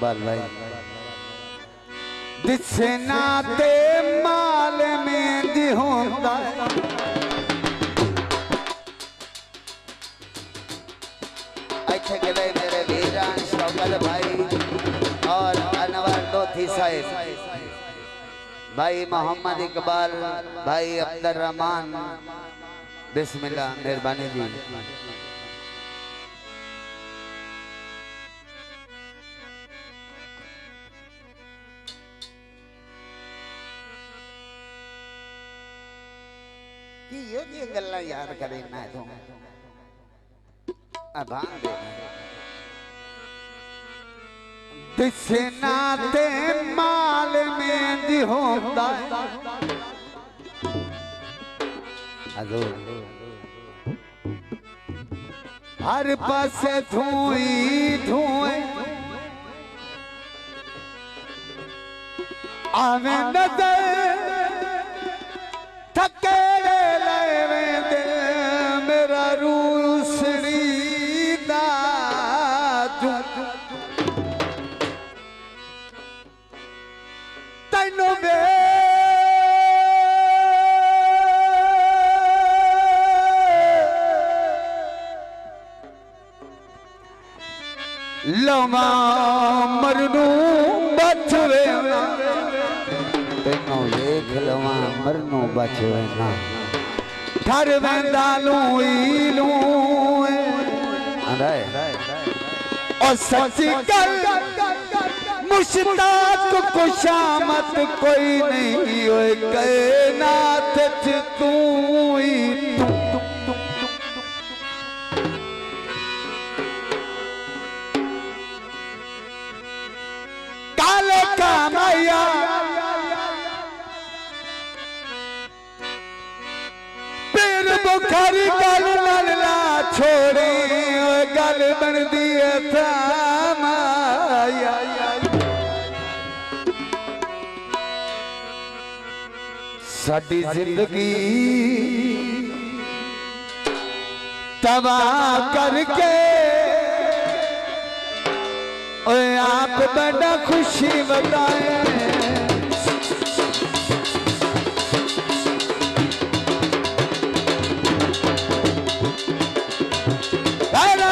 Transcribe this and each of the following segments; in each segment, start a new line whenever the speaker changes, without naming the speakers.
बाल भाई दिसना ते माल में दी होता अच्छे गले मेरे वीरान शौकत भाई और अनवर लोधी साहिब भाई मोहम्मद इकबाल भाई अब्दुल रहमान बिस्मिल्लाह मेहरबानी जी। कि ये गल्ला याद करे ना तो अभान दे दिसना ते माल में दी होता हर पासे धुई धुएं आवे नजर थकेड़े लेवे दे मेरा रूसड़ी दा तैनू वे लवा मरनू बचवे तैनू देख लवा मरनू बचवे ना ठर वेंदा लूईलू और सच्ची गल मुश्ताक को शामत कोई नहीं ओए कायनात च तू ही काले का मैया पीर बुखारी गल नलना छोड़ी गल बन दी था माया साडी जिंदगी तबाह करके ओए आप बड़ा खुशी बताए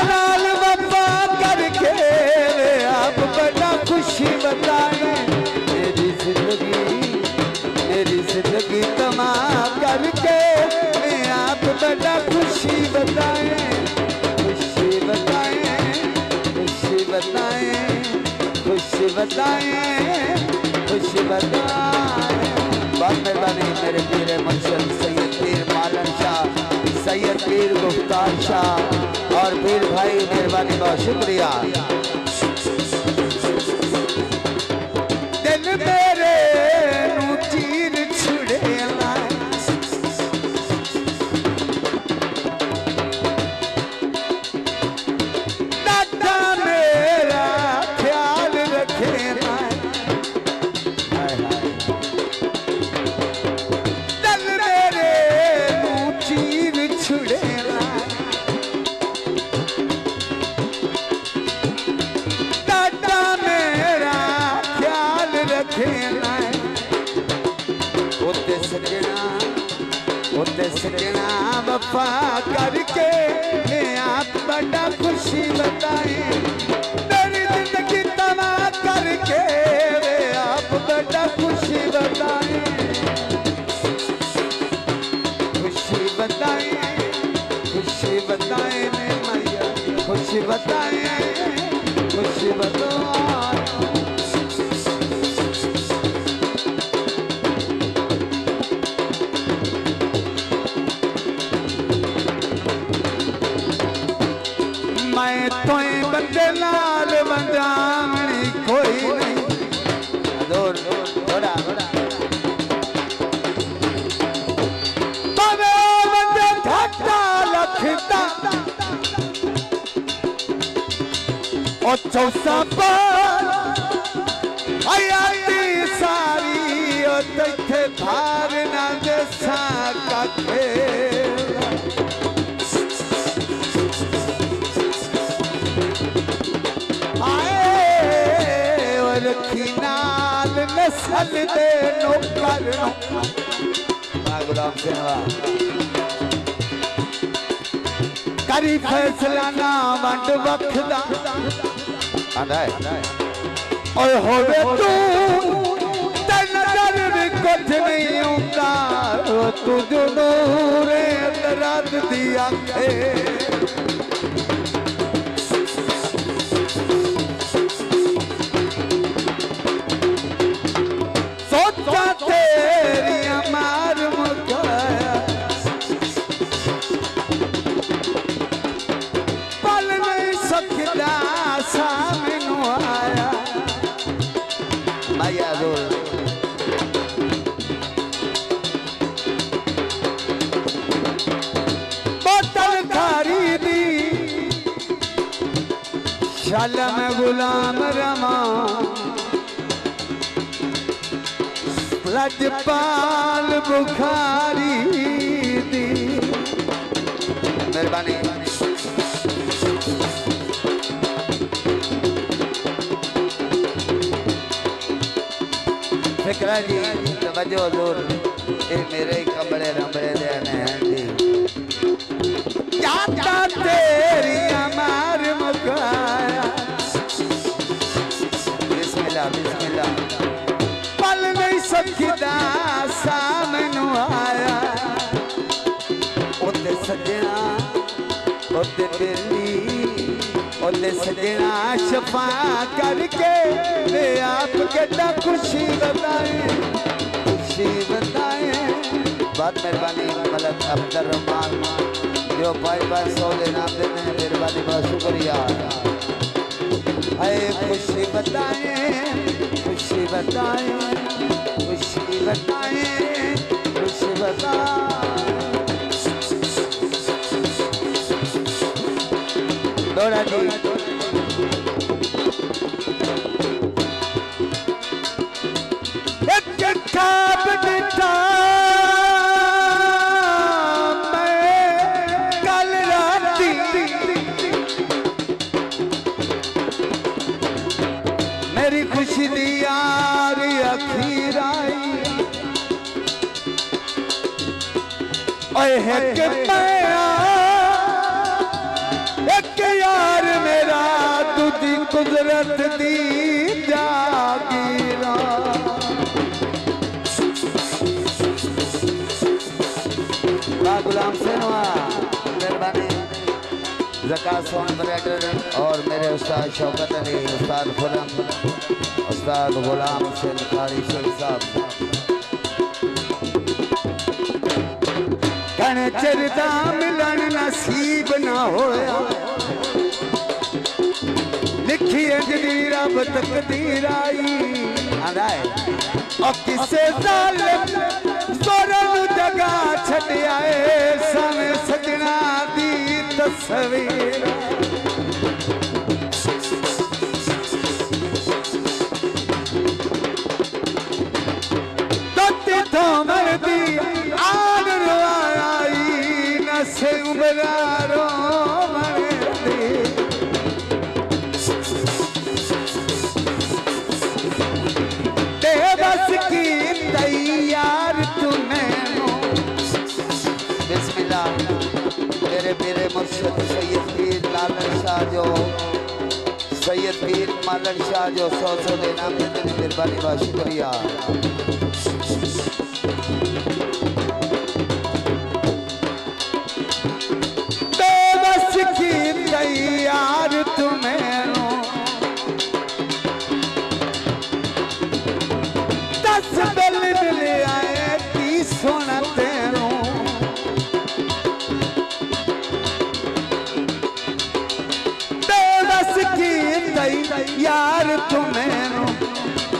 नाल वफा करके आप बड़ा खुशी बताए मेरी जिंदगी तबाह करके आप बड़ा खुशी बताए खुशी बताए खुशी बताए खुशी बताए खुशी बताए। बहुत मेहरबानी मेरे पीर मुर्शिद सैयद पीर मालन शाह सैयद पीर गुफ्तार शाह और पीर भाई मेहरबानी बहुत शुक्रिया। दिल मेरे नू चीर छुड़ेला दादा मेरा ख्याल रखेला दिल मेरे नू चीर छुड़ेला दादा मेरा ख्याल रखेला उते सजना वफा करके मैं आप बड़ा खुशी बताए मेरी जिंदगी तबाह करके मैं आप बड़ा खुशी बताए खुशी बताए खुशी बताए मैया खुशी बताए खुशी बताए। मैं तो बंदे लाल बंदामणी कोई नहीं थोड़ा बंदे धक्का लखता और चौसा पर हयाती सारी और तथे भार ना जैसा का खेल आए रखी नाल नस्ल दे नौकर गुलाम सिंह करी फैसला ना वंड वखदा और होवे तू ते नजर भी कुछ नहीं होता तू जो नूरे दर्द दी आंखें सोचा तेरी मार मुकाया पल नहीं सकदा सामने आया भैया बोतल खारी दी शाल में गुलाम रमा लजपाल बुखारी दी मेहरबानी फिक्रा जी तवज्जो हुजूर ये मेरे कमरे रमड़े दे हैं जी जाता तेरी अमार मुकाया बिस्मिल्लाह बिस्मिल्लाह पल नहीं सकदा सामने आया ओते सजना ओते बेली ओते सजना शफा करके ले आपके दा खुशी बताए बात मेहरबानी मलक अब्दुल रहमान जो भाई भाई 100 देना देते हैं मेहरबानी बहुत शुक्रिया है खुशी बताए खुशी बताए खुशी बताए खुशी बताए दौड़ा जी एक किताब दिता मेरी खुशी दी यार अखीर आई ओए एक यार मेरा तुझी कुदरत दी जागीरा गुलाम सिंह मेहरबानी ज़कात सोन ब्रेडर और मेरे उस्ताद शौकत अली उस्ताद खुरम उस्ताद गुलाम हुसैन कारी शेख साहब कण चिरदा मिलन नसीब ना होया लिखी जदी रब तकदीर आई आंदाए और किसे जालिम सोरन जगा छड़ आए सवे सजना दी तस्वीर तोते तो मरदी आग रोई न से उबरारो मरदी ते बस की तैयार तुम्हें बिस्मिल्लाह मेरे मुर्शिद सैयद पीर लालन शाह जो सैयद पीर मालन शाह जो 100 देना मेहरबानी बहुत शुक्रिया बेबस की तैयार तुम्हें 10 दिल मिले आए की सोना तेरू यार तुम्हें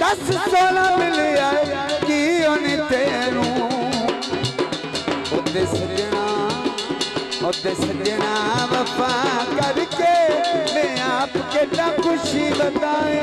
10 सोना मिले आए की उन्हें तेरू उद्दे सजना वफा करके मैं आपके ना खुशी बताए